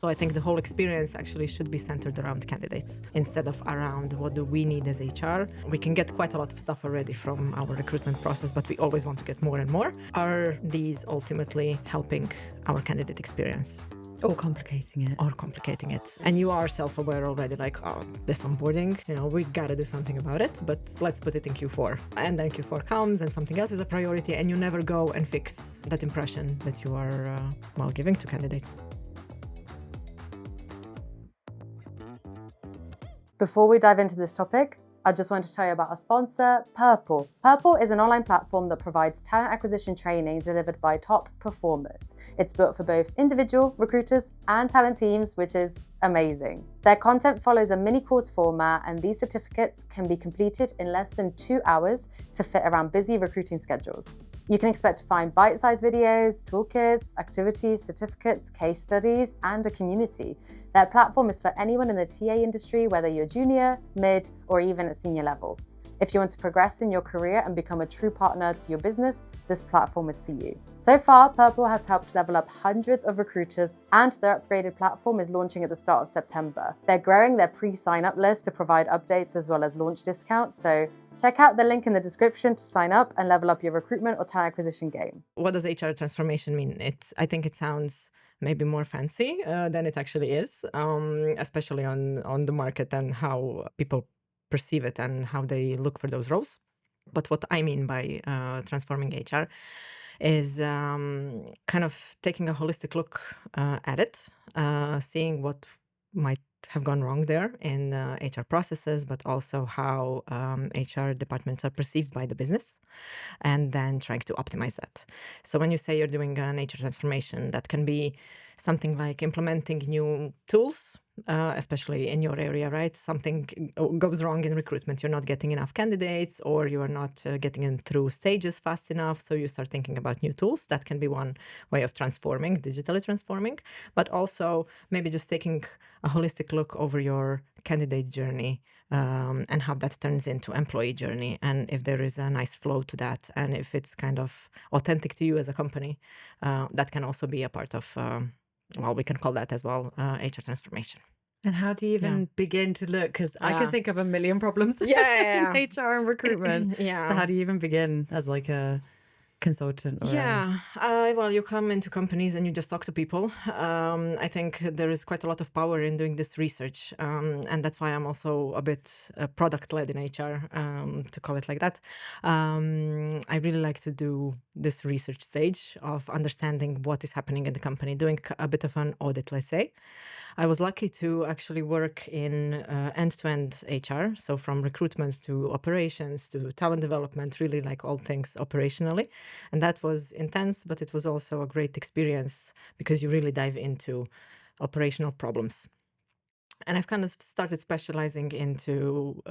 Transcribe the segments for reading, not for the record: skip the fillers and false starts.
So I think the whole experience actually should be centered around candidates instead of around what do we need as HR. We can get quite a lot of stuff already from our recruitment process, but we always want to get more and more. Are these ultimately helping our candidate experience? Or complicating it. Or complicating it. And you are self-aware already, like, oh, this onboarding, we gotta do something about it, but let's put it in Q4. And then Q4 comes and something else is a priority, and you never go and fix that impression that you are, giving to candidates. Before we dive into this topic, I just want to tell you about our sponsor, Purple. Purple is an online platform that provides talent acquisition training delivered by top performers. It's built for both individual recruiters and talent teams, which is amazing. Their content follows a mini course format, and these certificates can be completed in less than 2 hours to fit around busy recruiting schedules. You can expect to find bite-sized videos, toolkits, activities, certificates, case studies, and a community. Their platform is for anyone in the TA industry, whether you're junior, mid, or even at senior level. If you want to progress in your career and become a true partner to your business, this platform is for you. So far, Purple has helped level up hundreds of recruiters, and their upgraded platform is launching at the start of September. They're growing their pre-sign-up list to provide updates as well as launch discounts, so check out the link in the description to sign up and level up your recruitment or talent acquisition game. What does HR transformation mean? I think it sounds maybe more fancy than it actually is, especially on the market and how people perceive it and how they look for those roles. But what I mean by transforming HR is kind of taking a holistic look at it, seeing what might have gone wrong there in HR processes, but also how HR departments are perceived by the business, and then trying to optimize that. So when you say you're doing an HR transformation, that can be something like implementing new tools, especially in your area, right? Something goes wrong in recruitment. You're not getting enough candidates, or you are not getting them through stages fast enough. So you start thinking about new tools. That can be one way of transforming, digitally transforming, but also maybe just taking a holistic look over your candidate journey and how that turns into employee journey. And if there is a nice flow to that, and if it's kind of authentic to you as a company, that can also be a part of we can call that as well HR transformation. And how do you even begin to look? Because I can think of a million problems in HR and recruitment. So how do you even begin as like a consultant? Or you come into companies and you just talk to people. I think there is quite a lot of power in doing this research. And that's why I'm also a bit product-led in HR, to call it like that. I really like to do this research stage of understanding what is happening in the company, doing a bit of an audit, let's say. I was lucky to actually work in end-to-end HR, so from recruitment to operations to talent development, really like all things operationally. And that was intense, but it was also a great experience because you really dive into operational problems. And I've kind of started specializing into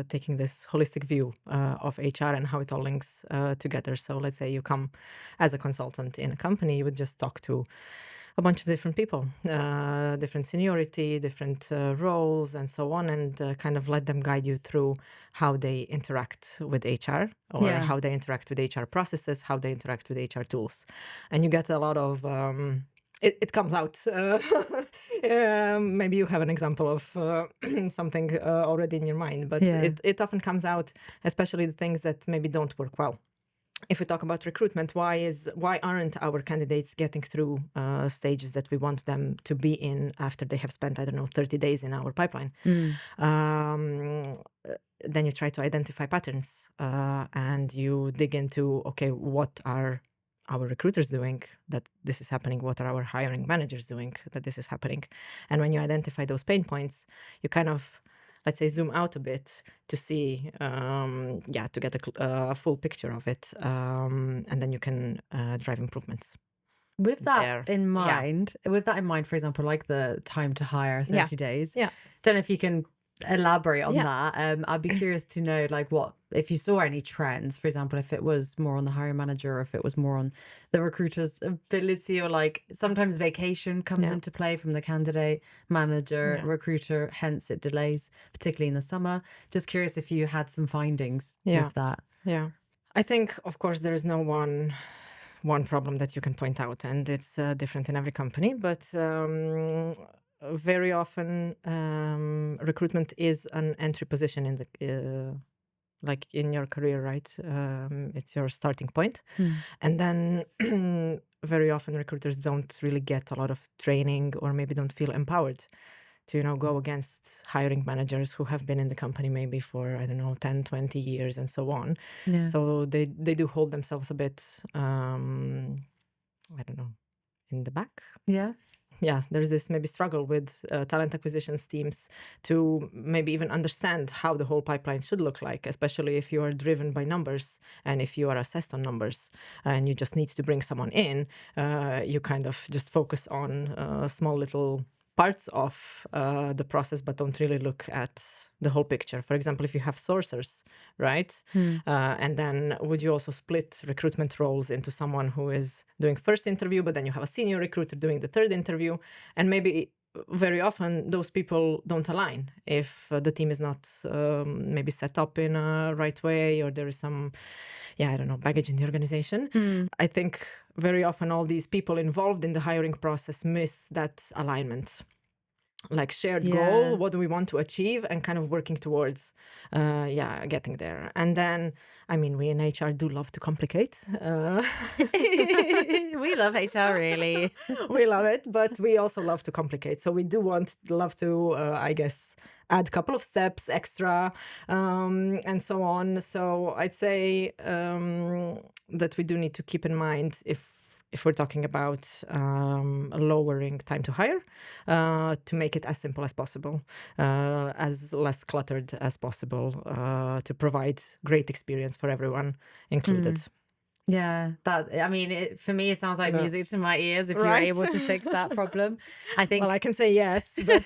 taking this holistic view of HR and how it all links together. So let's say you come as a consultant in a company, you would just talk to a bunch of different people, different seniority, different roles, and so on, and kind of let them guide you through how they interact with HR, or how they interact with HR processes, how they interact with HR tools. And you get a lot of... It comes out. Maybe you have an example of something already in your mind, but it often comes out, especially the things that maybe don't work well. If we talk about recruitment, why aren't our candidates getting through stages that we want them to be in after they have spent, 30 days in our pipeline? Then you try to identify patterns and you dig into, okay, what are our recruiters doing that this is happening? What are our hiring managers doing that this is happening? And when you identify those pain points, you kind of, let's say, zoom out a bit to see, to get a full picture of it. And then you can drive improvements. With that in mind, for example, like the time to hire, 30 days. Yeah. Don't know if you can elaborate on that. I'd be curious to know, like, what if you saw any trends, for example, if it was more on the hiring manager or if it was more on the recruiter's ability, or like sometimes vacation comes into play from the candidate, manager, recruiter, hence it delays, particularly in the summer. Just curious if you had some findings with that. Yeah. I think, of course, there is no one problem that you can point out, and it's different in every company. But very often recruitment is an entry position in the like in your career, right? It's your starting point. And then very often recruiters don't really get a lot of training, or maybe don't feel empowered to, you know, go against hiring managers who have been in the company maybe for, I don't know, 10, 20 years and so on. Yeah. So they do hold themselves a bit, I don't know, in the back. Yeah, there's this maybe struggle with talent acquisitions teams to maybe even understand how the whole pipeline should look like, especially if you are driven by numbers and if you are assessed on numbers and you just need to bring someone in, you kind of just focus on small little parts of the process, but don't really look at the whole picture. For example, if you have sourcers, right? And then would you also split recruitment roles into someone who is doing first interview, but then you have a senior recruiter doing the third interview? And maybe very often those people don't align if the team is not maybe set up in a right way, or there is some, I don't know, baggage in the organization. I think very often all these people involved in the hiring process miss that alignment. Like shared goal, what do we want to achieve, and kind of working towards getting there. And then, I mean, we in HR do love to complicate. We love HR, really. We love it, but we also love to complicate. So we do love to, I guess, add a couple of steps extra, and so on. So I'd say that we do need to keep in mind, if we're talking about lowering time to hire, to make it as simple as possible, as less cluttered as possible, to provide great experience for everyone included. Yeah, for me, it sounds like music to my ears if you're Right? able to fix that problem. I think, Well, I can say yes, but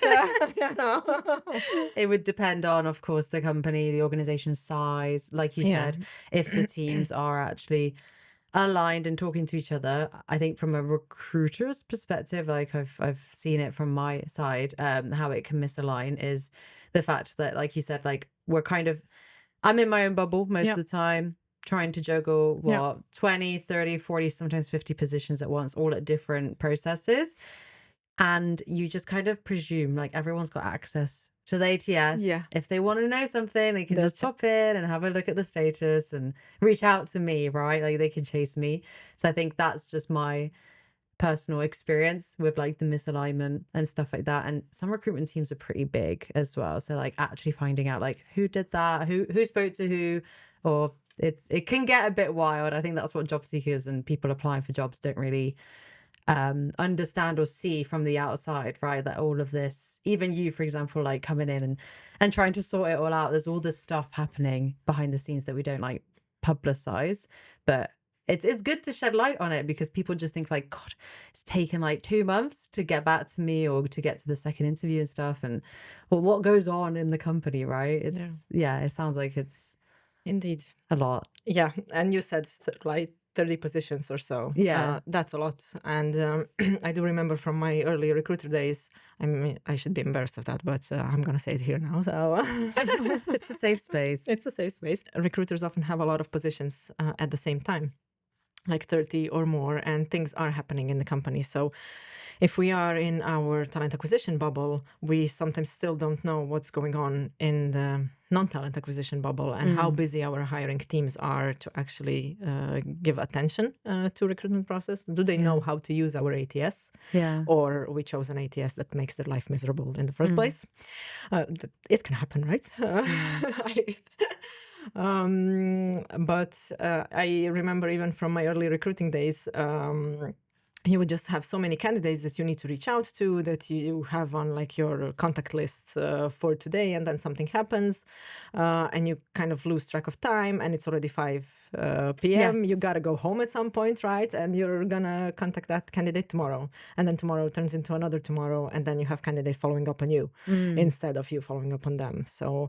it would depend on, of course, the company, the organization's size. Like you said, if the teams are actually aligned and talking to each other. I think from a recruiter's perspective, like I've seen it from my side, how it can misalign is the fact that, like you said, like I'm in my own bubble most of the time, trying to juggle 20, 30, 40, sometimes 50 positions at once, all at different processes. And you just kind of presume like everyone's got access to the ATS. If they want to know something, they can just pop in and have a look at the status and reach out to me, right? Like they can chase me. So I think that's just my personal experience with like the misalignment and stuff like that. And some recruitment teams are pretty big as well. So like actually finding out like who did that, who spoke to who, or it can get a bit wild. I think that's what job seekers and people applying for jobs don't really understand or see from the outside, right? That all of this, even you, for example, like coming in and trying to sort it all out, there's all this stuff happening behind the scenes that we don't like publicize, but it's good to shed light on it, because people just think like, God, it's taken like 2 months to get back to me or to get to the second interview and stuff. And well, what goes on in the company, right? It sounds like it's indeed a lot. Yeah, and you said like 30 positions or so. That's a lot. And I do remember from my early recruiter days, I mean, I should be embarrassed of that, but I'm going to say it here now. So it's a safe space. It's a safe space. Recruiters often have a lot of positions at the same time, like 30 or more, and things are happening in the company. So if we are in our talent acquisition bubble, we sometimes still don't know what's going on in the non-talent acquisition bubble, and how busy our hiring teams are to actually give attention to recruitment process. Do they know how to use our ATS? Or we chose an ATS that makes their life miserable in the first place? It can happen, right? But I remember even from my early recruiting days, you would just have so many candidates that you need to reach out to, that you have on like your contact list for today, and then something happens and you kind of lose track of time, and it's already 5 p.m. You gotta go home at some point, right? And you're gonna contact that candidate tomorrow, and then tomorrow turns into another tomorrow, and then you have candidates following up on you instead of you following up on them. So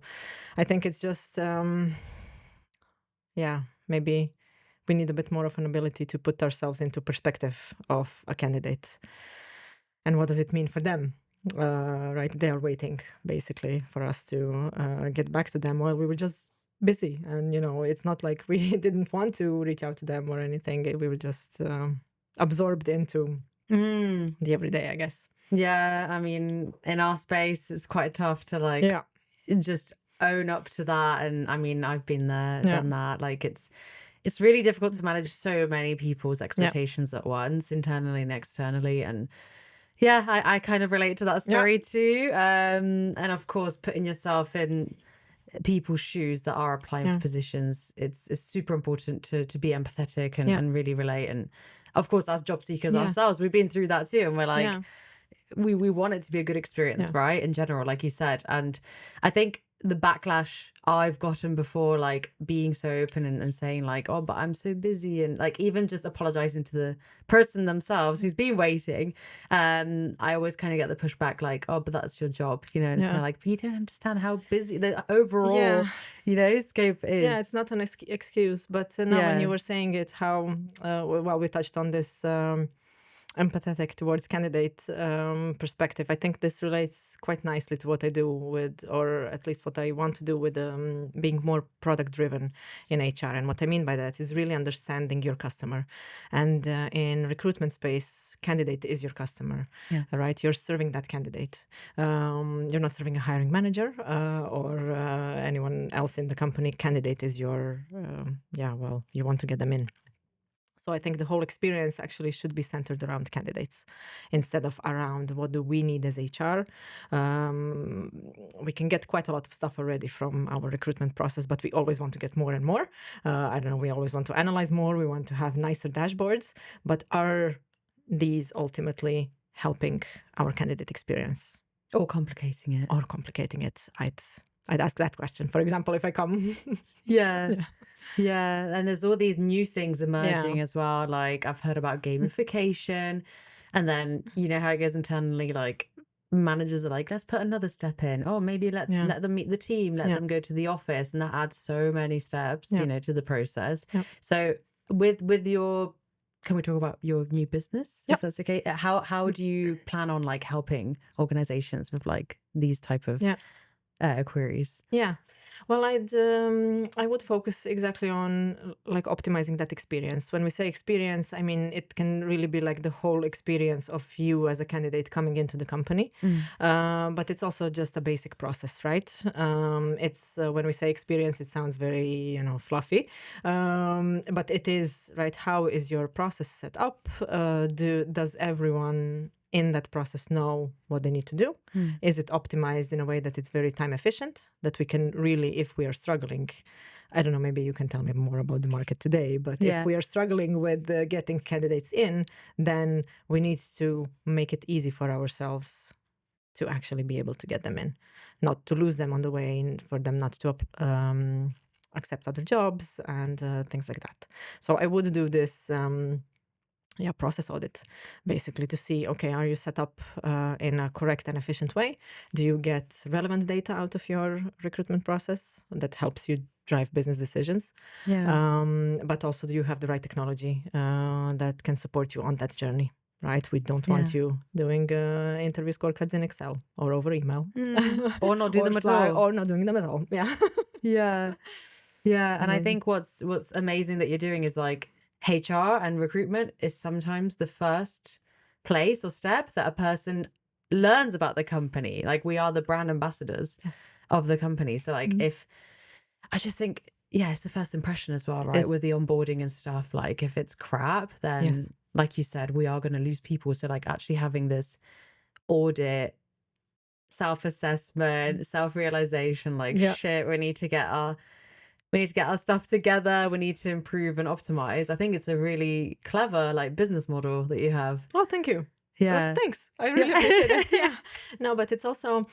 I think it's just maybe we need a bit more of an ability to put ourselves into perspective of a candidate. And what does it mean for them? Right? They are waiting, basically, for us to get back to them while we were just busy. And, you know, it's not like we didn't want to reach out to them or anything. We were just absorbed into the everyday, I guess. Yeah, I mean, in our space, it's quite tough to like Yeah. just own up to that. And I mean, I've been there, Yeah. done that. Like it's really difficult to manage so many people's expectations at once, internally and externally. And yeah, I kind of relate to that story too. And of course, putting yourself in people's shoes that are applying for positions, it's super important to be empathetic and really relate. And of course, as job seekers ourselves, we've been through that too. And we're like, we want it to be a good experience, right? In general, like you said. And I think the backlash I've gotten before, like being so open and saying like, oh, but I'm so busy, and like even just apologizing to the person themselves who's been waiting, I always kind of get the pushback like, oh, but that's your job, you know. And it's kind of like, but you don't understand how busy the overall you know, scope is. Yeah, it's not an excuse, but now when you were saying it, how well, we touched on this empathetic towards candidate perspective. I think this relates quite nicely to what I do with, or at least what I want to do with being more product driven in HR. And what I mean by that is really understanding your customer. And in recruitment space, candidate is your customer, right? You're serving that candidate. You're not serving a hiring manager or anyone else in the company. Candidate is your, well, you want to get them in. So I think the whole experience actually should be centered around candidates instead of around what do we need as HR. We can get quite a lot of stuff already from our recruitment process, but we always want to get more and more. I don't know, we always want to analyze more. We want to have nicer dashboards, but are these ultimately helping our candidate experience? Or complicating it. Or complicating it. I'd ask that question, for example, if I come. Yeah, and there's all these new things emerging as well. Like I've heard about gamification, and then you know how it goes internally. Like managers are like, let's put another step in. Oh, maybe let's let them meet the team, let them go to the office, and that adds so many steps, you know, to the process. So with your, can we talk about your new business, if that's okay? How do you plan on like helping organizations with like these type of queries? Well, I would focus exactly on like optimizing that experience. When we say experience, I mean it can really be like the whole experience of you as a candidate coming into the company, but it's also just a basic process, right? It's when we say experience, it sounds very fluffy, but it is, right? How is your process set up? Does everyone in that process know what they need to do? Is it optimized in a way that it's very time efficient, that we can really, if we are struggling, I don't know, maybe you can tell me more about the market today, but if we are struggling with getting candidates in, then we need to make it easy for ourselves to actually be able to get them in, not to lose them on the way, and for them not to accept other jobs and things like that. So I would do this process audit, basically, to see, okay, are you set up in a correct and efficient way? Do you get relevant data out of your recruitment process that helps you drive business decisions? But also, do you have the right technology that can support you on that journey? Right? We don't want you doing interview scorecards in Excel or over email. Or not do them at all. Or not doing them at all. Yeah. And I think what's amazing that you're doing is like, HR and recruitment is sometimes the first place or step that a person learns about the company. Like we are the brand ambassadors of the company. So like if, I just think, it's the first impression as well, right? With the onboarding and stuff. Like if it's crap, then like you said, we are going to lose people. So like actually having this audit, self-assessment, self-realization, like shit, we need to get our stuff together. We need to improve and optimize. I think it's a really clever like business model that you have. Oh, thank you. Thanks. I really appreciate it. No, but it's also,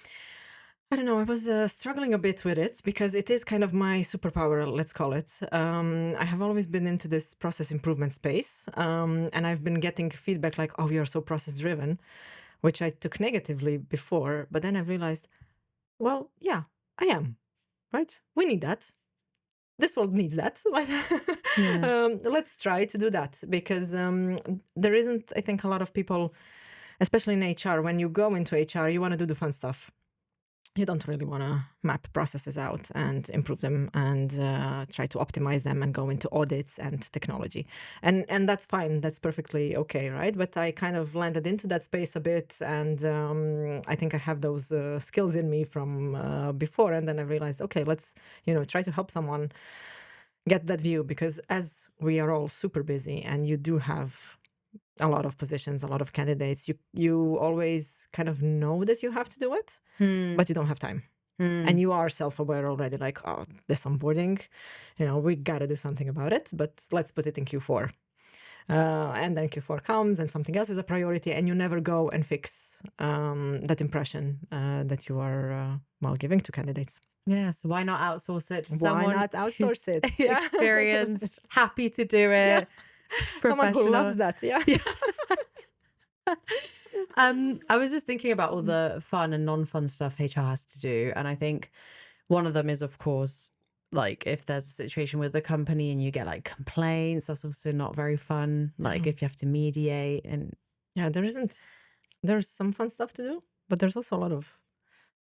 I don't know, I was struggling a bit with it because it is kind of my superpower, let's call it. I have always been into this process improvement space, and I've been getting feedback like, oh, you're so process driven, which I took negatively before. But then I realized, well, yeah, I am, right? We need that. This world needs that. Let's try to do that, because there isn't, I think, a lot of people, especially in HR, when you go into HR, you want to do the fun stuff. you don't really want to map processes out and improve them and try to optimize them and go into audits and technology. And that's fine. That's perfectly okay, right? But I kind of landed into that space a bit, and I think I have those skills in me from before. And then I realized, okay, let's, try to help someone get that view, because as we are all super busy and you do have a lot of positions, a lot of candidates, you always kind of know that you have to do it, but you don't have time. And you are self-aware already, like, oh, this onboarding, we got to do something about it, but let's put it in Q4. And then Q4 comes and something else is a priority, and you never go and fix that impression that you are, giving to candidates. Yes, why not outsource it to Why someone not outsource it? experienced, happy to do it, someone who loves that. Yeah. I was just thinking about all the fun and non-fun stuff HR has to do, and I think one of them is, of course, like if there's a situation with the company and you get like complaints, that's also not very fun. Like if you have to mediate, and there's some fun stuff to do, but there's also a lot of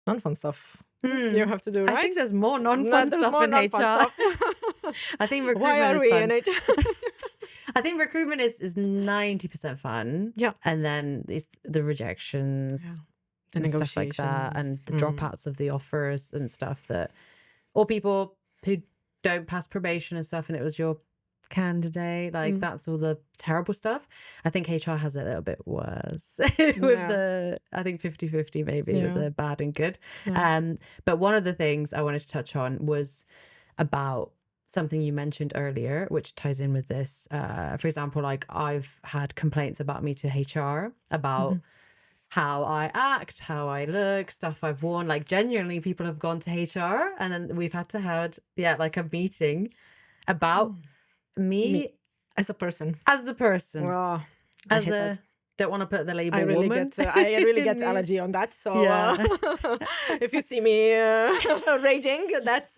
non-fun stuff you have to do, right? I think there's more non-fun stuff in HR. I think recruitment Why are we in HR? I think recruitment is 90% fun. Yeah. And then it's the rejections, the and stuff like that, and the dropouts of the offers and stuff or people who don't pass probation and stuff, and it was your candidate. Like that's all the terrible stuff. I think HR has it a little bit worse with the, I think 50-50 maybe with the bad and good. But one of the things I wanted to touch on was about something you mentioned earlier, which ties in with this. For example, like I've had complaints about me to HR about how I act, how I look, stuff I've worn. Like genuinely people have gone to HR, and then we've had to have like a meeting about me as a person. Oh, don't want to put the label woman. I really get allergy on that. So if you see me raging, that's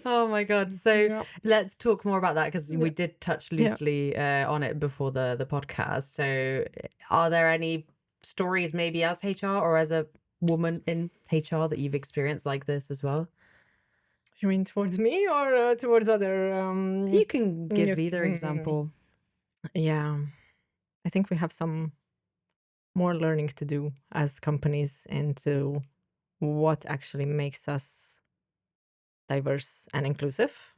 Oh my God. So let's talk more about that, because we did touch loosely on it before the podcast. So are there any stories maybe as HR or as a woman in HR that you've experienced like this as well? You mean towards me or towards other? You can give either example. Yeah. I think we have some more learning to do as companies into what actually makes us diverse and inclusive.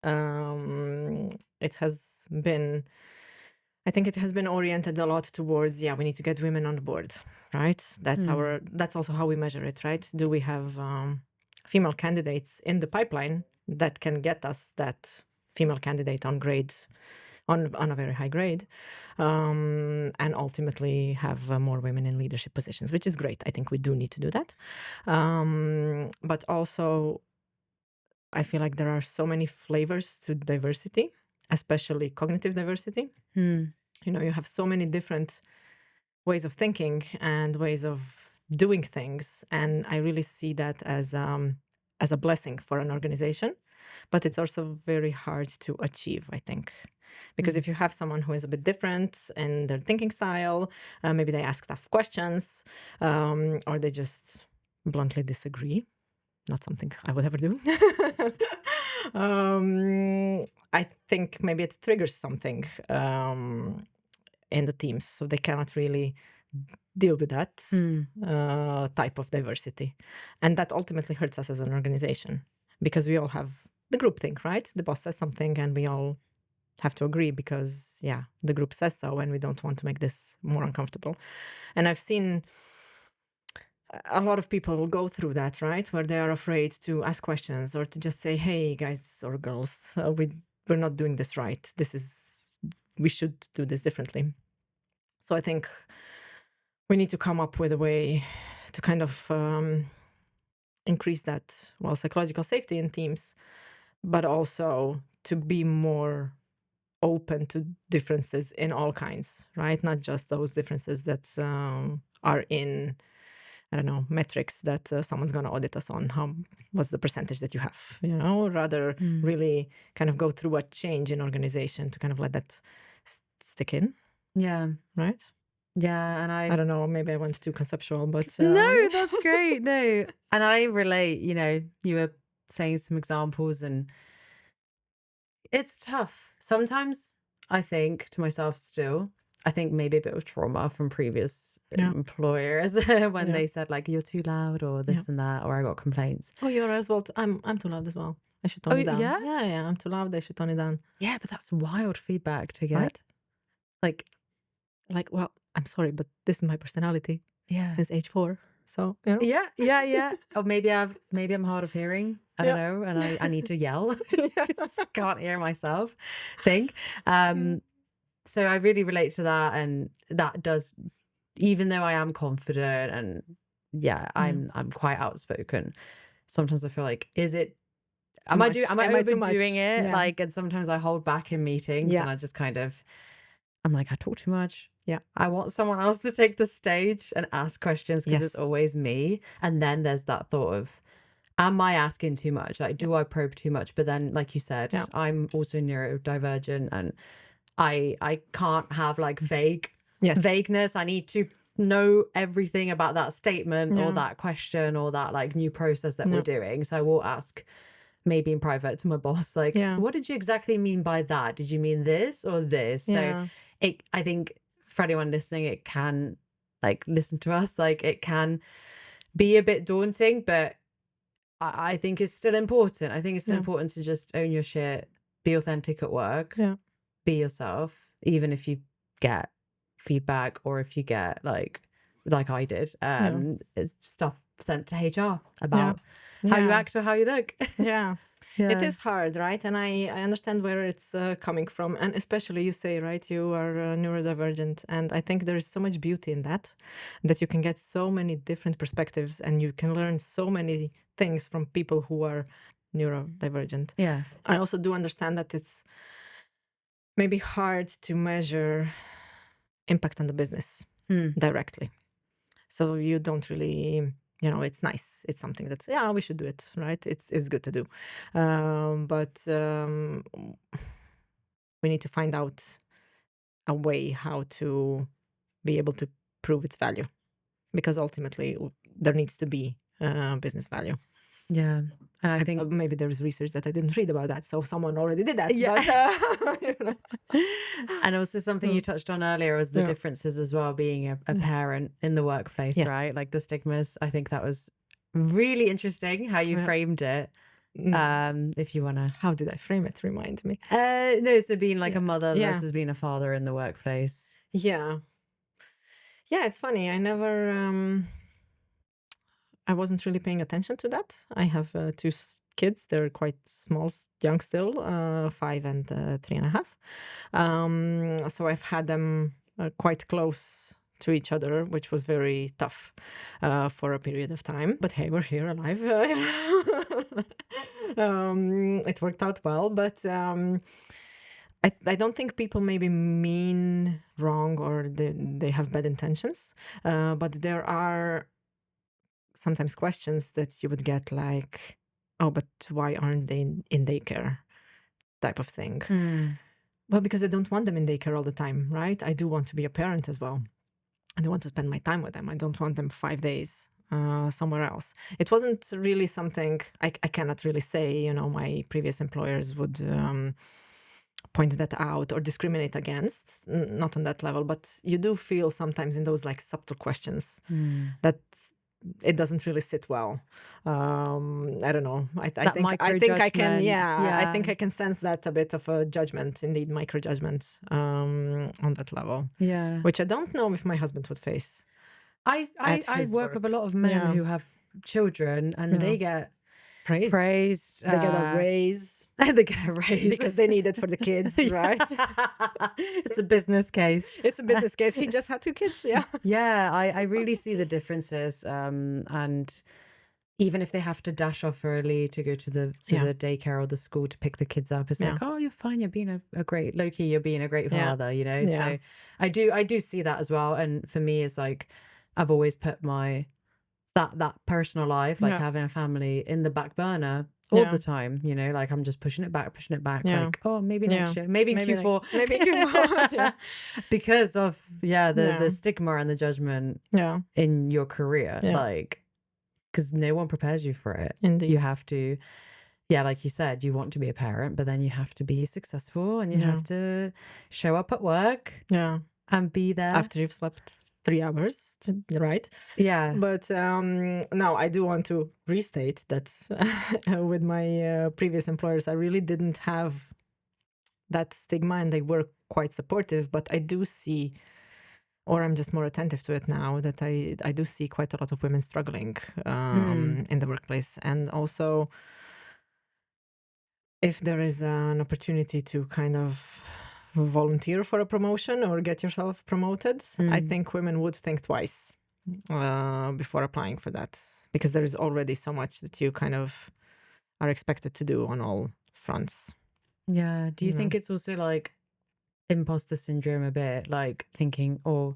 I think it has been oriented a lot towards, we need to get women on board, right? That's also how we measure it, right? Do we have female candidates in the pipeline that can get us that female candidate on a very high grade, and ultimately have more women in leadership positions, which is great. I think we do need to do that. But also, I feel like there are so many flavors to diversity, especially cognitive diversity. You have so many different ways of thinking and ways of doing things. And I really see that as a blessing for an organization. But it's also very hard to achieve, I think. Because if you have someone who is a bit different in their thinking style, maybe they ask tough questions, or they just bluntly disagree. Not something I would ever do. I think maybe it triggers something in the teams, so they cannot really deal with that type of diversity. And that ultimately hurts us as an organization, because we all have the group thing, right? The boss says something and we all have to agree because, the group says so, and we don't want to make this more uncomfortable. And I've seen a lot of people go through that, right? Where they are afraid to ask questions or to just say, hey, guys or girls, we're not doing this right. We should do this differently. So I think we need to come up with a way to kind of increase that, psychological safety in teams, but also to be more open to differences in all kinds, right? Not just those differences that are in, I don't know, metrics that someone's going to audit us on. What's the percentage that you have, rather really kind of go through a change in organization to kind of let that stick in. Yeah. Right? Yeah, and I don't know, maybe I went too conceptual, but no, that's great. No, and I relate. You were saying some examples, and it's tough. Sometimes I think to myself still, I think maybe a bit of trauma from previous Yeah. employers when Yeah. they said like, you're too loud or this and that, or I got complaints. Oh, you're as well. I'm too loud as well. I should tone it down. Yeah? Yeah, I'm too loud. I should tone it down. Yeah, but that's wild feedback to get. Right? Like, well, I'm sorry, but this is my personality yeah. since age 4. So, you know. Yeah. Or maybe I'm hard of hearing. I don't know. And I need to yell. Can't hear myself think. So I really relate to that. And that does, even though I am confident and I'm quite outspoken, sometimes I feel like, am I overdoing it? Yeah. Like, and sometimes I hold back in meetings and I just kind of, I'm like, I talk too much. Yeah. I want someone else to take the stage and ask questions because it's always me. And then there's that thought of, am I asking too much? Like, do I probe too much? But then, like you said, I'm also neurodivergent and I can't have like vagueness. I need to know everything about that statement or that question or that like new process that we're doing. So I will ask maybe in private to my boss, like, what did you exactly mean by that? Did you mean this or this? So I think for anyone listening, it can like listen to us, like it can be a bit daunting, but I think it's still important. I think it's still important to just own your shit, be authentic at work, be yourself, even if you get feedback or if you get like I did, stuff sent to HR about how you act or how you look. It is hard, right? And I understand where it's coming from. And especially you say, right, you are neurodivergent. And I think there is so much beauty in that you can get so many different perspectives and you can learn so many things from people who are neurodivergent. Yeah. I also do understand that it's maybe hard to measure impact on the business directly. So you don't really... it's nice. It's something that's, we should do it, right? It's good to do. But we need to find out a way how to be able to prove its value. Because ultimately, there needs to be business value. Yeah. And I think maybe there's research that I didn't read about that. So someone already did that. Yeah. But, And also something you touched on earlier was the differences as well, being a parent in the workplace, right? Like the stigmas. I think that was really interesting how you framed it. If you want to... How did I frame it? Remind me. No, so being like a mother versus being a father in the workplace. Yeah, it's funny. I wasn't really paying attention to that. I have 2 kids. They're quite small, young still, 5 and 3.5. So I've had them quite close to each other, which was very tough for a period of time. But hey, we're here alive. It worked out well, but I don't think people maybe mean wrong or they have bad intentions. But there are sometimes questions that you would get like, oh, but why aren't they in daycare type of thing? Well, because I don't want them in daycare all the time, right? I do want to be a parent as well. I do want to spend my time with them. I don't want them 5 days somewhere else. It wasn't really something I cannot really say, my previous employers would point that out or discriminate against, not on that level, but you do feel sometimes in those like subtle questions that it doesn't really sit well. I don't know. I think I can. I think I can sense that a bit of a judgment, indeed, microjudgment on that level. Yeah, which I don't know if my husband would face. I work with a lot of men who have children, and they get praised. They get a raise. They get a raise because they need it for the kids, right? It's a business case. It's a business case. He just had 2 kids. Yeah. I really see the differences. And even if they have to dash off early to go to the daycare or the school to pick the kids up, it's like, oh, you're fine. You're being a great low-key. You're being a great father. So I do see that as well. And for me, it's like I've always put that personal life, like having a family, in the back burner. all Yeah. the time, you know, like I'm just pushing it back, Yeah. like, oh, maybe Yeah. next year, maybe in Maybe Q4. maybe Q4. Yeah. Because of, the Yeah. stigma and the judgment Yeah. in your career, Yeah. like, because no one prepares you for it. Indeed. You have to, like you said, you want to be a parent, but then you have to be successful and you Yeah. have to show up at work Yeah. and be there. After you've slept 3 hours, right? Yeah. But no, I do want to restate that with my previous employers, I really didn't have that stigma, and they were quite supportive. But I do see, or I'm just more attentive to it now, that I do see quite a lot of women struggling in the workplace. And also, if there is an opportunity to kind of volunteer for a promotion or get yourself promoted, I think women would think twice before applying for that, because there is already so much that you kind of are expected to do on all fronts. Yeah. Do you think it's also like imposter syndrome a bit, like thinking, oh,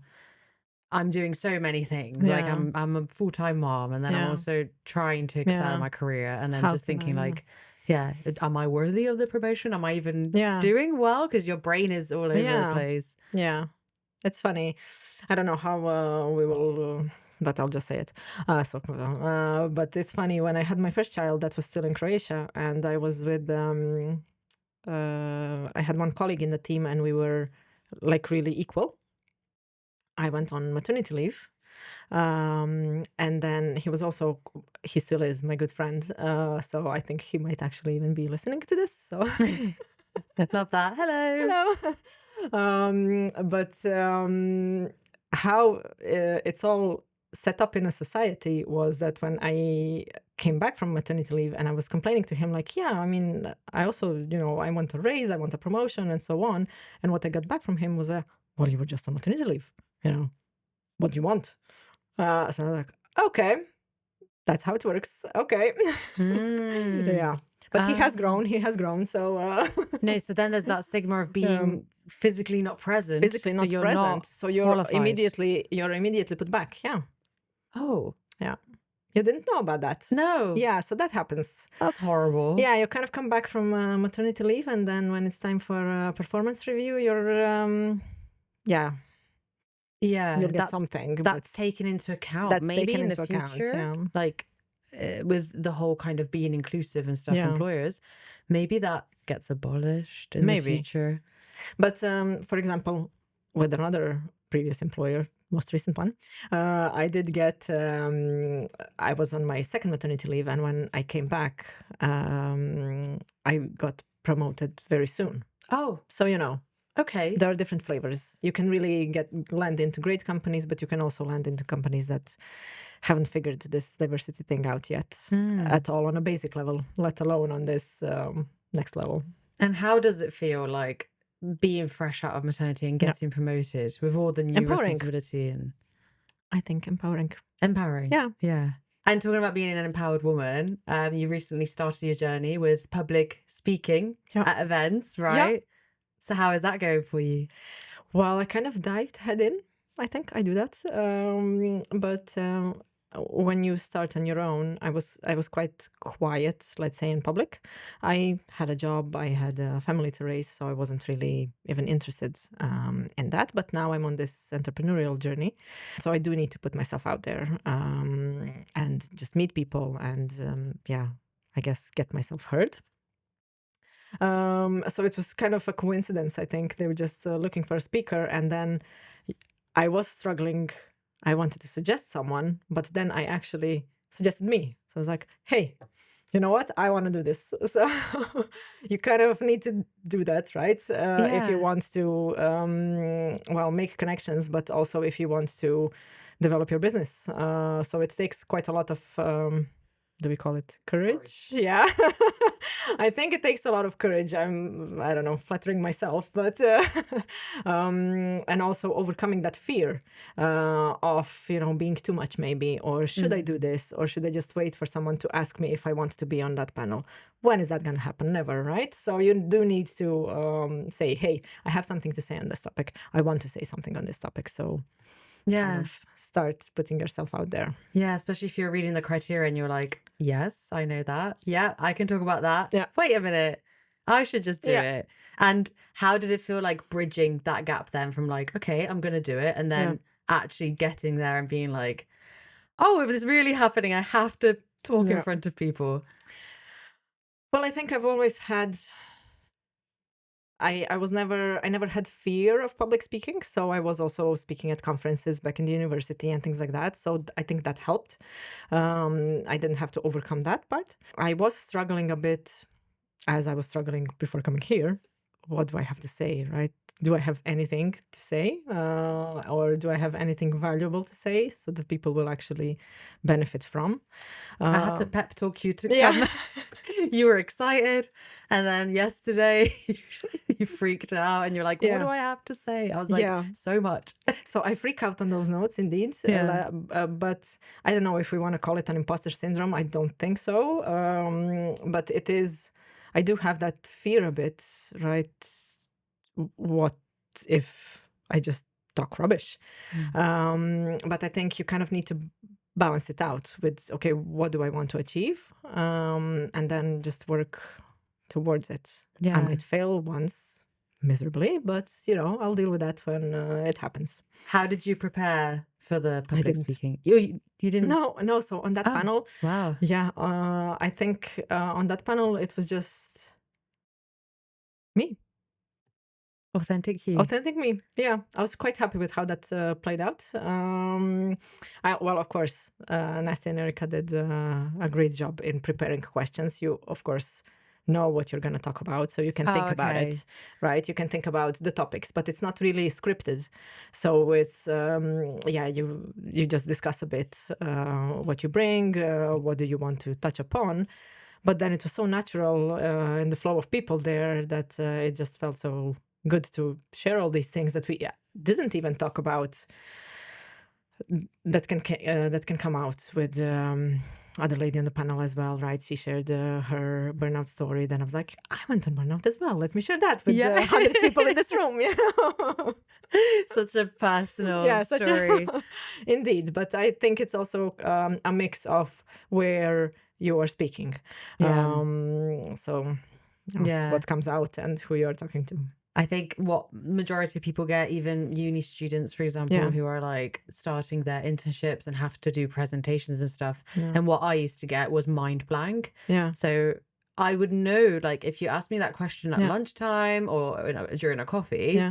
I'm doing so many things. Like I'm a full-time mom, and then I'm also trying to excel in my career, and then just thinking like, am I worthy of the promotion? Am I even doing well? Because your brain is all over the place. Yeah. It's funny. I don't know how we will, but I'll just say it. But it's funny, when I had my first child, that was still in Croatia, and I was with, I had one colleague in the team, and we were like really equal. I went on maternity leave. And then he still is my good friend. So I think he might actually even be listening to this. So love that. Hello. But how it's all set up in a society was that when I came back from maternity leave and I was complaining to him, like, I mean, I also, I want a raise, I want a promotion, and so on. And what I got back from him was, well, you were just on maternity leave, what do you want? So I was like, okay, that's how it works. Okay. Yeah. But he has grown. So no, so then there's that stigma of being physically not present. So you're immediately put back. Yeah. Oh. Yeah. You didn't know about that? No. Yeah, so that happens. That's horrible. Yeah, you kind of come back from maternity leave, and then when it's time for a performance review, you'll get something. That's taken into account. That's maybe taken in into the future, account, like with the whole kind of being inclusive and stuff, employers, maybe that gets abolished in the future. But for example, with another previous employer, most recent one, I did get, I was on my second maternity leave, and when I came back, I got promoted very soon. Oh. So, okay. There are different flavors. You can really land into great companies, but you can also land into companies that haven't figured this diversity thing out yet at all on a basic level, let alone on this next level. And how does it feel like being fresh out of maternity and getting promoted with all the new responsibility? And I think empowering. Yeah. And talking about being an empowered woman, you recently started your journey with public speaking at events, right? So how is that going for you? Well, I kind of dived head in. I think I do that. But when you start on your own, I was quite quiet, let's say, in public. I had a job, I had a family to raise, so I wasn't really even interested in that. But now I'm on this entrepreneurial journey, so I do need to put myself out there and just meet people and I guess get myself heard. So it was kind of a coincidence. I think they were just looking for a speaker, and then I was struggling. I wanted to suggest someone, but then I actually suggested me. So I was like, hey, you know what? I want to do this. So you kind of need to do that, right? If you want to, make connections, but also if you want to develop your business. So it takes quite a lot of, do we call it courage? Yeah. I think it takes a lot of courage. I don't know, flattering myself, but and also overcoming that fear of, being too much maybe, or should I do this, or should I just wait for someone to ask me if I want to be on that panel? When is that going to happen? Never, right? So you do need to say, hey, I have something to say on this topic. I want to say something on this topic. So kind of start putting yourself out there. Yeah, especially if you're reading the criteria and you're like, yes, I know that. Yeah, I can talk about that. Yeah. Wait a minute. I should just do it. And how did it feel like bridging that gap then from like, okay, I'm going to do it. And then actually getting there and being like, oh, if it's really happening, I have to talk in front of people. Well, I think I've always had, I never had fear of public speaking. So I was also speaking at conferences back in the university and things like that. So I think that helped. I didn't have to overcome that part. I was struggling a bit as I was struggling before coming here. What do I have to say, right? Do I have anything to say? Or do I have anything valuable to say so that people will actually benefit from? I had to pep talk you to come. You were excited. And then yesterday you freaked out and you're like, what do I have to say? I was like, so much. So I freak out on those notes indeed. But I don't know if we want to call it an imposter syndrome. I don't think so. But it is, I do have that fear a bit, right? What if I just talk rubbish? But I think you kind of need to balance it out with, okay, what do I want to achieve? And then just work towards it. I might fail once miserably, but I'll deal with that when it happens. How did you prepare for the public speaking? You didn't? No. So on that panel, I think on that panel it was just me. Authentic you. Authentic me. Yeah, I was quite happy with how that played out. Well, of course, Nasty and Erica did a great job in preparing questions. You, of course, know what you're going to talk about, so you can think about it, right? You can think about the topics, but it's not really scripted. So it's, you just discuss a bit what you bring, what do you want to touch upon. But then it was so natural in the flow of people there that it just felt so good to share all these things that we didn't even talk about that can come out with other lady on the panel as well, right? She shared her burnout story. Then I was like, I went on burnout as well. Let me share that with 100 people in this room. Such a personal story. Indeed, but I think it's also a mix of where you are speaking. What comes out and who you're talking to. I think what majority of people get, even uni students, for example, who are like starting their internships and have to do presentations and stuff. And what I used to get was mind blank. So I would know, like, if you asked me that question at lunchtime or during a coffee,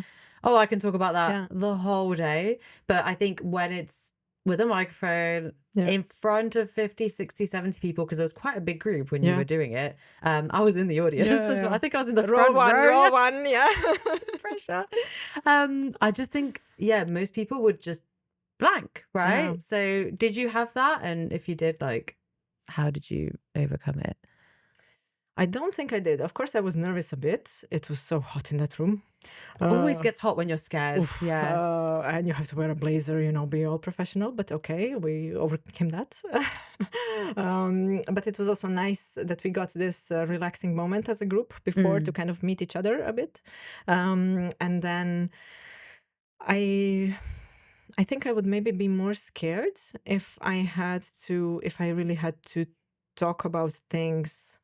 I can talk about that the whole day. But I think when it's with a microphone in front of 50, 60, 70 people, because it was quite a big group when you were doing it. I was in the audience as well. I think I was in the front row. Row one, Pressure. I just think, most people would just blank, right? So did you have that? And if you did, like, how did you overcome it? I don't think I did. Of course, I was nervous a bit. It was so hot in that room. Always gets hot when you're scared. And you have to wear a blazer, be all professional. But okay, we overcame that. But it was also nice that we got this relaxing moment as a group before to kind of meet each other a bit. And then I think I would maybe be more scared if I really had to talk about things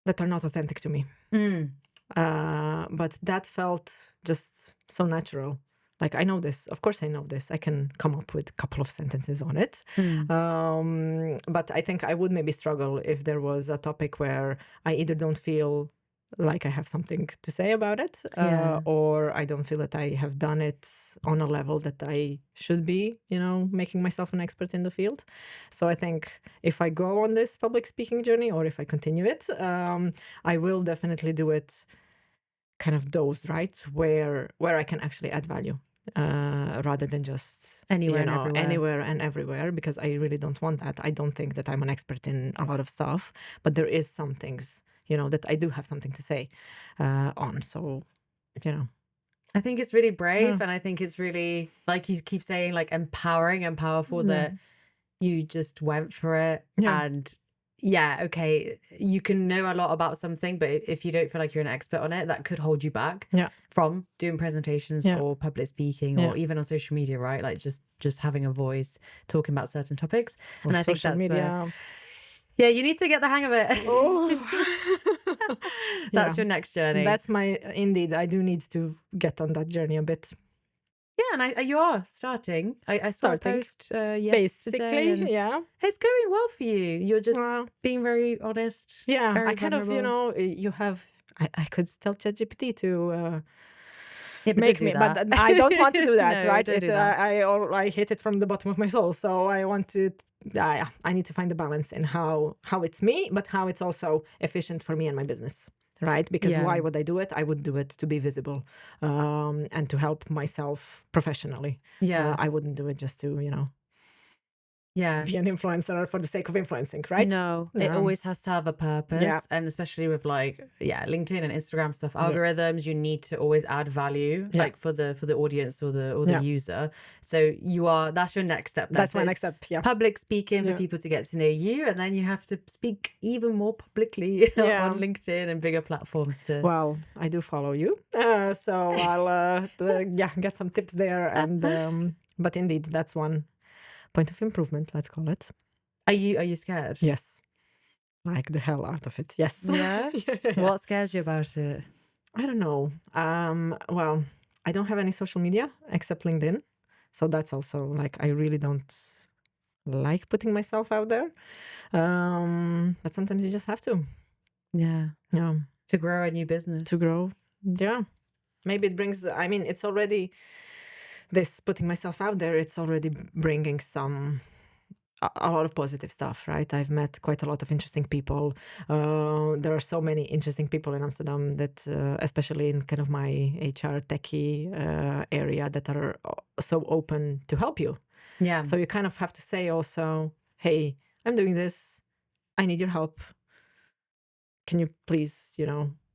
that are not authentic to me. But that felt just so natural. Like, I know this. Of course I know this. I can come up with a couple of sentences on it. But I think I would maybe struggle if there was a topic where I either don't feel like I have something to say about it, or I don't feel that I have done it on a level that I should be, making myself an expert in the field. So I think if I go on this public speaking journey, or if I continue it, I will definitely do it kind of dosed, right? Where I can actually add value, rather than just anywhere and everywhere, because I really don't want that. I don't think that I'm an expert in a lot of stuff, but there is some things that I do have something to say on. So, I think it's really brave, and I think it's really, like you keep saying, like empowering and powerful that you just went for it and yeah, okay, you can know a lot about something, but if you don't feel like you're an expert on it, that could hold you back from doing presentations or public speaking or even on social media, right? Like just having a voice, talking about certain topics. Or and I think social that's media. yeah, you need to get the hang of it. Oh. That's your next journey. That's indeed, I do need to get on that journey a bit. Yeah, and you are starting. I saw a post yesterday. Basically, yeah. It's going well for you. You're just being very honest. Yeah, very I kind vulnerable. of, you have, I could tell ChatGPT to make me, but I don't want to do that, No, right? don't do that. I hit it from the bottom of my soul. So I want to, I need to find the balance in how it's me, but how it's also efficient for me and my business. Right? Because why would I do it? I would do it to be visible and to help myself professionally. Yeah. I wouldn't do it just to, be an influencer for the sake of influencing, right? No, it always has to have a purpose. Yeah. And especially with LinkedIn and Instagram stuff, algorithms, you need to always add value for the audience or the user. So that's your next step. That's my next step. Yeah. Public speaking for people to get to know you. And then you have to speak even more publicly on LinkedIn and bigger platforms too. Well, I do follow you. So I'll get some tips there. And but indeed, that's one point of improvement, let's call it. Are you scared? Yes. Like the hell out of it. Yes. Yeah? What scares you about it? I don't know. Well, I don't have any social media except LinkedIn. So that's also like, I really don't like putting myself out there. But sometimes you just have to. Yeah. Yeah. To grow a new business. To grow. Yeah. Maybe it brings, it's already this putting myself out there, it's already bringing a lot of positive stuff, right? I've met quite a lot of interesting people. There are so many interesting people in Amsterdam that, especially in kind of my HR techie area, that are so open to help you. Yeah. So you kind of have to say also, hey, I'm doing this. I need your help. Can you please,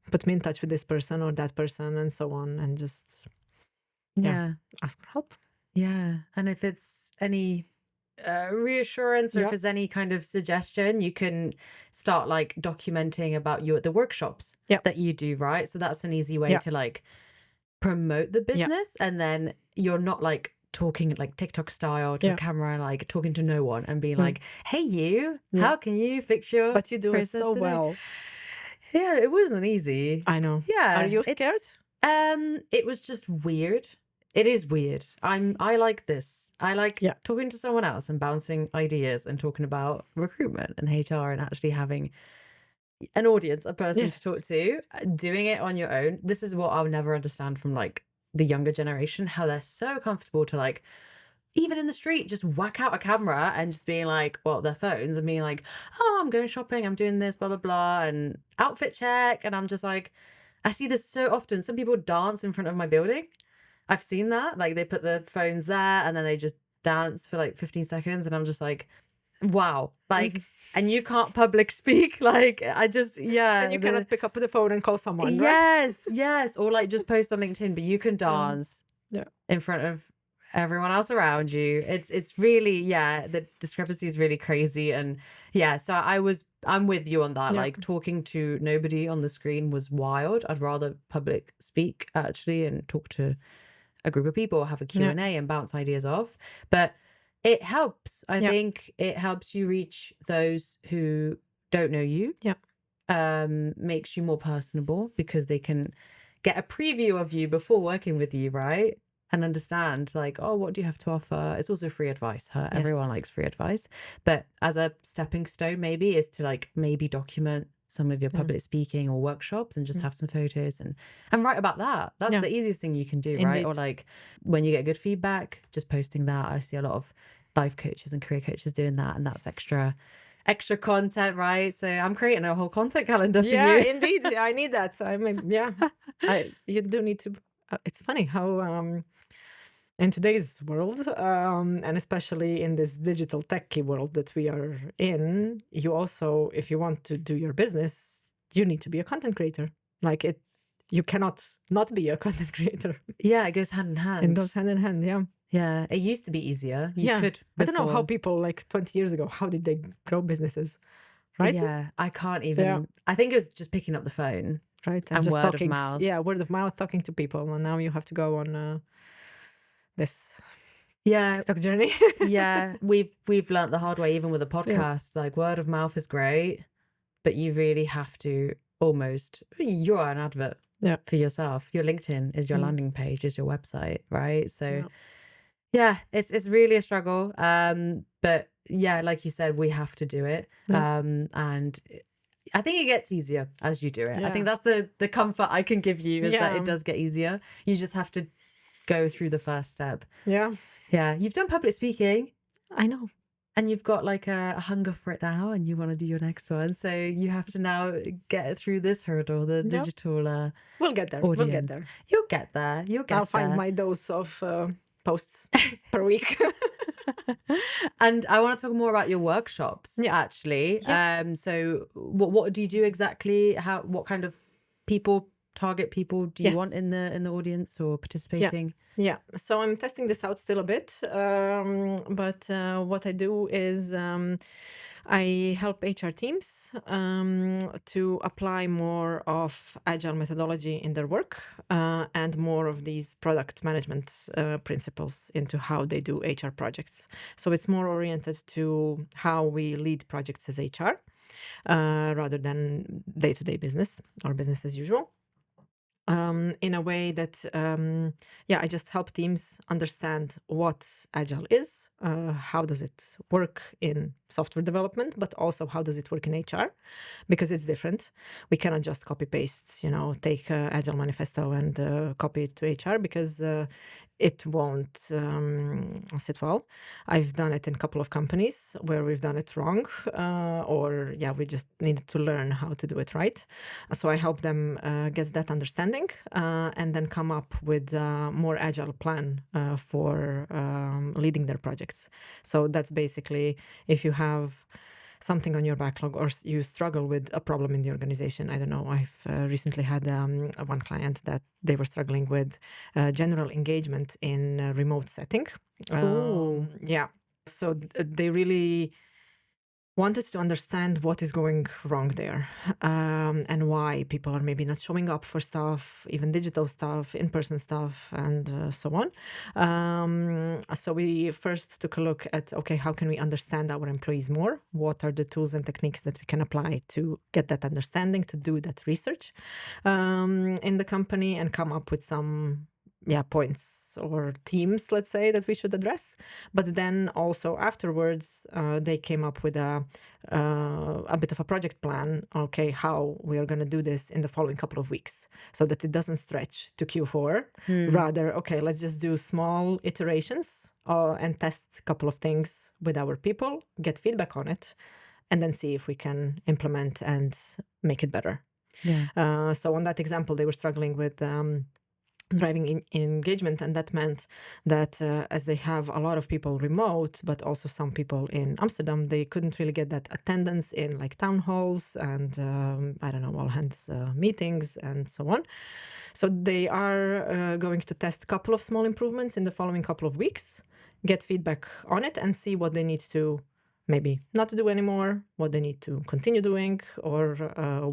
put me in touch with this person or that person and so on, and just ask for help. Yeah. And if it's any reassurance or if there's any kind of suggestion, you can start like documenting about you at the workshops that you do, right? So that's an easy way to like promote the business, and then you're not like talking like TikTok style to a camera, like talking to no one and being like, hey you, how can you fix your But you do it so today? well. Yeah, it wasn't easy. I know. Yeah. Are you scared? It was just weird. It is weird. I like this. I like talking to someone else and bouncing ideas and talking about recruitment and HR and actually having an audience, a person to talk to. Doing it on your own. This is what I'll never understand from like the younger generation, how they're so comfortable to like, even in the street, just whack out a camera and just being like, their phones and being like, oh, I'm going shopping, I'm doing this, blah, blah, blah, and outfit check. And I'm just like, I see this so often. Some people dance in front of my building. I've seen that. Like they put their phones there and then they just dance for like 15 seconds. And I'm just like, wow. Like, and you can't public speak. Like, I just, And you cannot pick up the phone and call someone, yes, right? Yes. Or like just post on LinkedIn, but you can dance in front of everyone else around you. It's really, the discrepancy is really crazy. And so I'm with you on that. Like talking to nobody on the screen was wild. I'd rather public speak actually and talk to a group of people, have a Q&A and bounce ideas off. But it helps. I think it helps you reach those who don't know you. Makes you more personable because they can get a preview of you before working with you, right? And understand like, oh, what do you have to offer? It's also free advice. Everyone likes free advice. But as a stepping stone maybe is to like maybe document some of your public speaking or workshops and just have some photos and write about that. That's the easiest thing you can do, right? Indeed. Or like when you get good feedback, just posting that. I see a lot of life coaches and career coaches doing that, and that's extra content, right? So I'm creating a whole content calendar for you. Yeah, indeed. I need that. So you do need to. It's funny how in today's world, and especially in this digital techie world that we are in, you also, if you want to do your business, you need to be a content creator. Like you cannot not be a content creator. Yeah, it goes hand in hand. It goes hand in hand, yeah. Yeah, it used to be easier. You could. I don't know how people like 20 years ago, how did they grow businesses? right? Yeah, I can't even. I think it was just picking up the phone, right, and just word talking. of mouth. Yeah, word of mouth, talking to people, and now you have to go on this TikTok journey. Yeah, we've learnt the hard way, even with a podcast. Like, word of mouth is great, but you really have to almost. You're an advert for yourself. Your LinkedIn is your landing page, is your website, right? So. Yeah, it's really a struggle. But yeah, like you said, we have to do it. And I think it gets easier as you do it. I think that's the comfort I can give you, is that it does get easier. You just have to go through the first step. Yeah. You've done public speaking. I know. And you've got like a hunger for it now, and you want to do your next one. So you have to now get through this hurdle, the digital we'll get there. audience. We'll get there. You'll get there. I'll find my dose of posts per week. And I want to talk more about your workshops, actually. So what do you do exactly? What kind of target people do you want in the audience or participating? Yeah. So I'm testing this out still a bit. But what I do is I help HR teams to apply more of agile methodology in their work and more of these product management principles into how they do HR projects. So it's more oriented to how we lead projects as HR rather than day-to-day business or business as usual. In a way that, I just help teams understand what agile is, how does it work in software development, but also how does it work in HR, because it's different. We cannot just copy paste, take agile manifesto and copy it to HR, because it won't sit well. I've done it in a couple of companies where we've done it wrong, we just needed to learn how to do it right. So I help them get that understanding and then come up with a more agile plan for leading their projects. So that's basically, if you have something on your backlog or you struggle with a problem in the organization. I don't know, I've recently had one client that they were struggling with general engagement in a remote setting. So they really wanted to understand what is going wrong there and why people are maybe not showing up for stuff, even digital stuff, in-person stuff, and so on. So we first took a look at, okay, how can we understand our employees more? What are the tools and techniques that we can apply to get that understanding, to do that research in the company and come up with some points or themes, let's say, that we should address. But then also afterwards, they came up with a bit of a project plan. Okay, how we are going to do this in the following couple of weeks, so that it doesn't stretch to Q4. Rather, okay, let's just do small iterations and test a couple of things with our people, get feedback on it, and then see if we can implement and make it better. So on that example, they were struggling with driving in engagement, and that meant that as they have a lot of people remote, but also some people in Amsterdam, they couldn't really get that attendance in like town halls and all hands meetings and so on. So they are going to test a couple of small improvements in the following couple of weeks, get feedback on it, and see what they need to maybe not do anymore, what they need to continue doing, or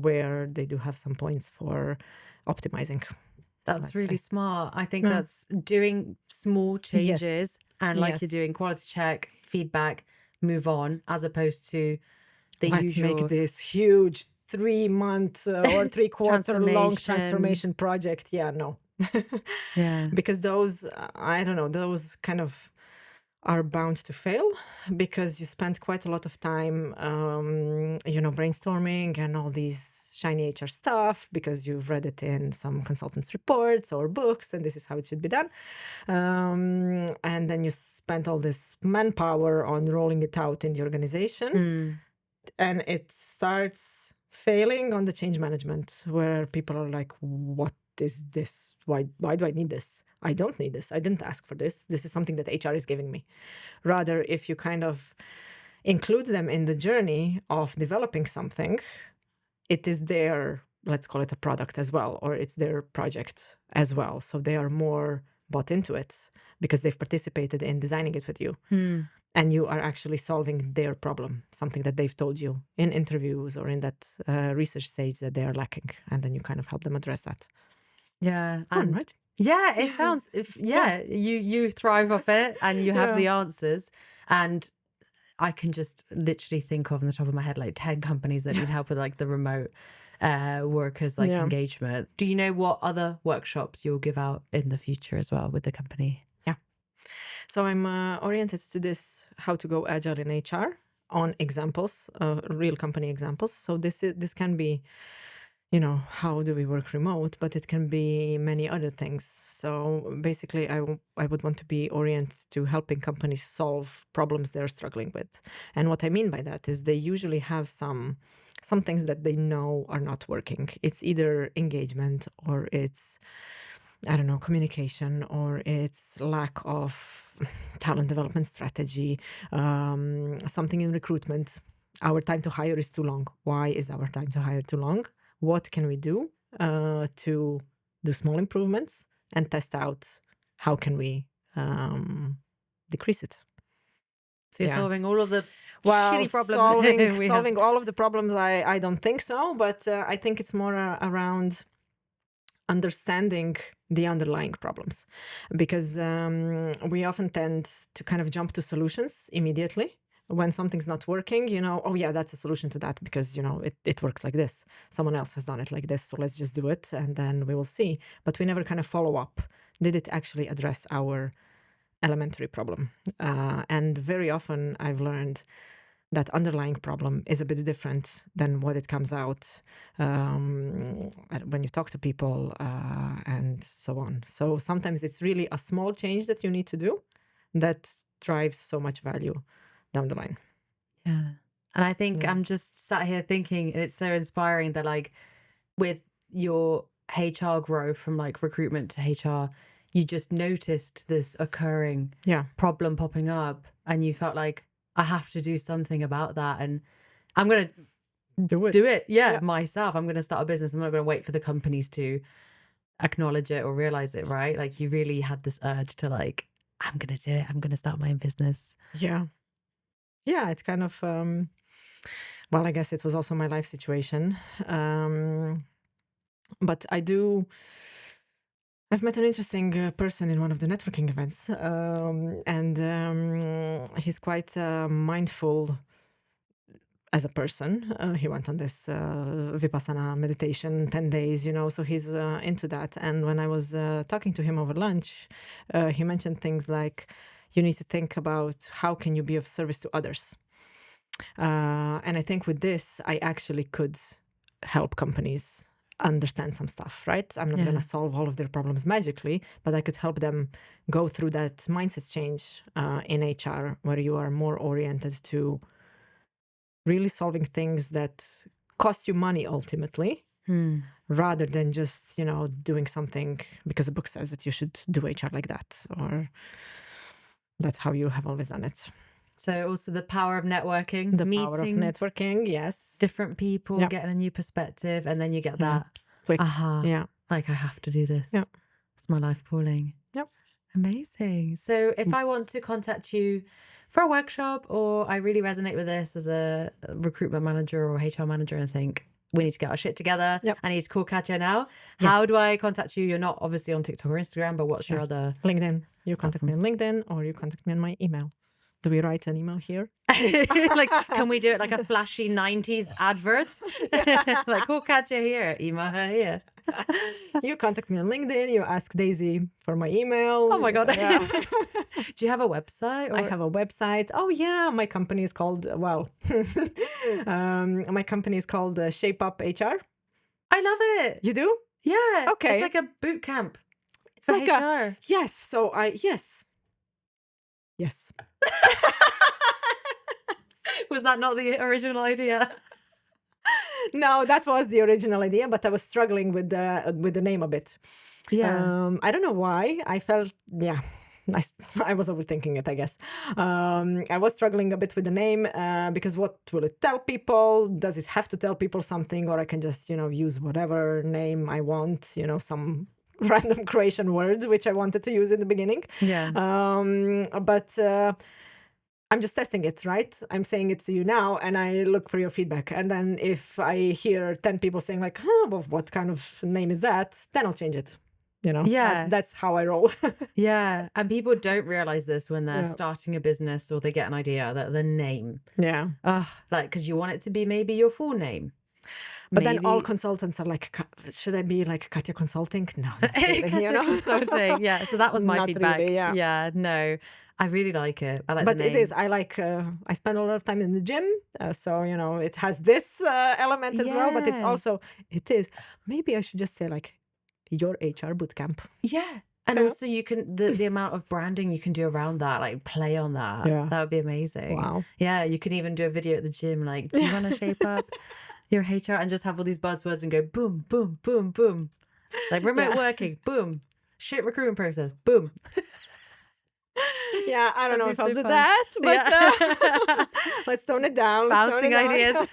where they do have some points for optimizing. That's really smart. I think that's doing small changes and like you're doing quality check, feedback, move on, as opposed to the usual. Let's make this huge 3-month or 3-quarter long transformation project. Because those, those kind of are bound to fail, because you spend quite a lot of time, brainstorming and all these shiny HR stuff because you've read it in some consultants' reports or books, and this is how it should be done. And then you spend all this manpower on rolling it out in the organization, and it starts failing on the change management, where people are like, what is this? Why do I need this? I don't need this. I didn't ask for this. This is something that HR is giving me. Rather, if you kind of include them in the journey of developing something, it is their, let's call it a product as well, or it's their project as well. So they are more bought into it because they've participated in designing it with you. and you are actually solving their problem, something that they've told you in interviews or in that research stage that they are lacking, and then you kind of help them address that. Yeah. Fun, right? Yeah, it sounds, you thrive off it and you have the answers. And I can just literally think of on the top of my head, like 10 companies that need help with like the remote workers, like engagement. Do you know what other workshops you'll give out in the future as well with the company? Yeah. So I'm oriented to this, how to go agile in HR on examples, real company examples. So this can be, you know, how do we work remote, but it can be many other things. So basically, I would want to be oriented to helping companies solve problems they're struggling with. And what I mean by that is they usually have some things that they know are not working. It's either engagement, or it's, I don't know, communication, or it's lack of talent development strategy, something in recruitment. Our time to hire is too long. Why is our time to hire too long? What can we do to do small improvements and test out how can we decrease it? So you're solving all of the shitty problems. Solving all of the problems, I don't think so, but I think it's more around understanding the underlying problems, because we often tend to kind of jump to solutions immediately. When something's not working, you know, oh yeah, that's a solution to that because, you know, it works like this. Someone else has done it like this, so let's just do it and then we will see. But we never kind of follow up. Did it actually address our elementary problem? And very often I've learned that underlying problem is a bit different than what it comes out when you talk to people and so on. So sometimes it's really a small change that you need to do that drives so much value down the line. Yeah. And I think I'm just sat here thinking it's so inspiring that like with your HR growth from like recruitment to HR, you just noticed this occurring problem popping up and you felt like I have to do something about that and I'm going to do it myself. I'm going to start a business. I'm not going to wait for the companies to acknowledge it or realize it, right? Like you really had this urge to like, I'm going to do it. I'm going to start my own business. Yeah, it's kind of, well, I guess it was also my life situation. But I've met an interesting person in one of the networking events. And he's quite mindful as a person. He went on this Vipassana meditation, 10 days, you know, so he's into that. And when I was talking to him over lunch, he mentioned things like, you need to think about how can you be of service to others. And I think with this, I actually could help companies understand some stuff, right? I'm not going to solve all of their problems magically, but I could help them go through that mindset change in HR, where you are more oriented to really solving things that cost you money ultimately, rather than just, you know, doing something because a book says that you should do HR like that, or that's how you have always done it. So also the power of networking, power of networking, yes. Different people, getting a new perspective, and then you get that, quick, like I have to do this. It's my life calling. Amazing. So if I want to contact you for a workshop, or I really resonate with this as a recruitment manager or HR manager and think, we need to get our shit together. I need to call Katja now. How do I contact you? You're not obviously on TikTok or Instagram, but what's your other... LinkedIn. You contact me on LinkedIn, or you contact me on my email. Do we write an email here? Like, can we do it like a flashy 90s advert? Like, call Katja here, email her here. You contact me on LinkedIn, you ask Daisy for my email. Oh my God. Do you have a website? I have a website. Oh yeah, my company is called, my company is called ShapeUp HR. I love it. You do? Yeah. Okay. It's like a boot camp. It's like HR. Yes. So Yes. Was that not the original idea? No, that was the original idea, but I was struggling with the name a bit. I don't know why. I felt, I was overthinking it, I guess. I was struggling a bit with the name because what will it tell people? Does it have to tell people something, or I can just, use whatever name I want, some random Croatian words, which I wanted to use in the beginning. But I'm just testing it, right? I'm saying it to you now, and I look for your feedback. And then if I hear 10 people saying like, well, what kind of name is that? Then I'll change it. Yeah. That's how I roll. Yeah. And people don't realize this when they're starting a business or they get an idea, that the name. Yeah. Like, because you want it to be maybe your full name. But then all consultants are like, should I be like Katja Consulting? No, not really, Katja Consulting. Yeah. So that was my Not feedback. really, Yeah. No, I really like it. I like but the name. it is. I like. I spend a lot of time in the gym, so it has this element as well. But it's also maybe I should just say like your HR bootcamp. Yeah. And also you can, the amount of branding you can do around that, like play on that. Yeah. That would be amazing. Wow. Yeah. You can even do a video at the gym, like, do you want to shape up your HR, and just have all these buzzwords and go boom, boom, boom, boom. Like remote working, boom. Shit recruitment process, boom. Yeah, I don't know if I'll do that, but let's tone it down. Bouncing ideas.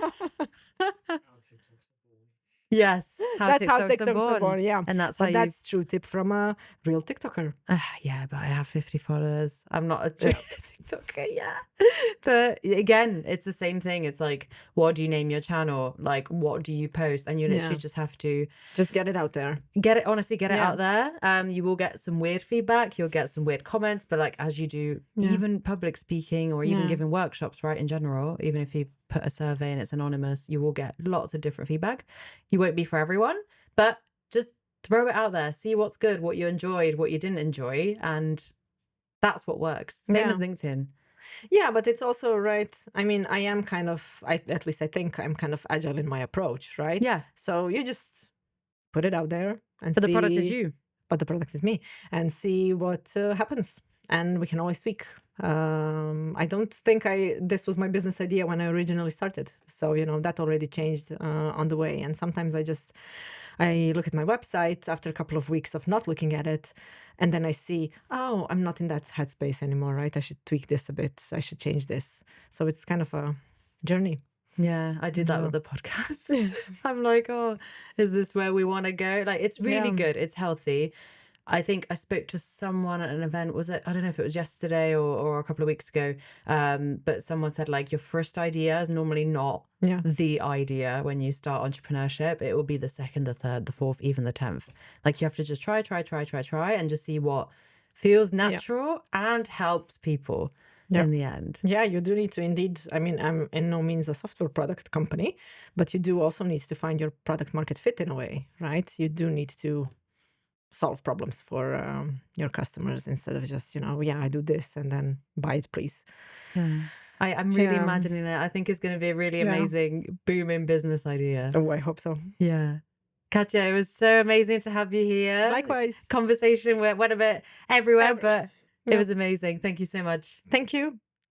Yes, that's how TikToks are born. Yeah, and that's that's true tip from a real TikToker. Yeah, but I have 50 followers. I'm not a TikToker. Yeah, but again, it's the same thing. It's like, what do you name your channel? Like, what do you post? And you literally just have to just get it out there. Get it out there. You will get some weird feedback. You'll get some weird comments. But like, as you do, even public speaking or even giving workshops, right? In general, even if you put a survey and it's anonymous, you will get lots of different feedback. You won't be for everyone, but just throw it out there. See what's good, what you enjoyed, what you didn't enjoy, and that's what works. Same as LinkedIn. Yeah, but it's also right. I mean, I am kind of, at least I think I'm kind of agile in my approach, right? Yeah. So you just put it out there and but the product is you. But the product is me, and see what happens. And we can always tweak. I don't think this was my business idea when I originally started. So, that already changed on the way. And sometimes I look at my website after a couple of weeks of not looking at it. And then I see, oh, I'm not in that headspace anymore, right? I should tweak this a bit. I should change this. So it's kind of a journey. Yeah, I do that with the podcast. I'm like, oh, is this where we want to go? Like, it's really good. It's healthy. I think I spoke to someone at an event, I don't know if it was yesterday or a couple of weeks ago, but someone said like your first idea is normally not the idea when you start entrepreneurship. It will be the second, the third, the fourth, even the 10th. Like you have to just try and just see what feels natural and helps people in the end. Yeah, you do need to indeed. I mean, I'm in no means a software product company, but you do also need to find your product market fit in a way, right? You do need to solve problems for your customers instead of just, I do this and then buy it, please. Yeah. I'm really imagining it. I think it's going to be a really amazing, booming business idea. Oh, I hope so. Yeah. Katja, it was so amazing to have you here. Likewise. Conversation went a bit everywhere, but it was amazing. Thank you so much. Thank you.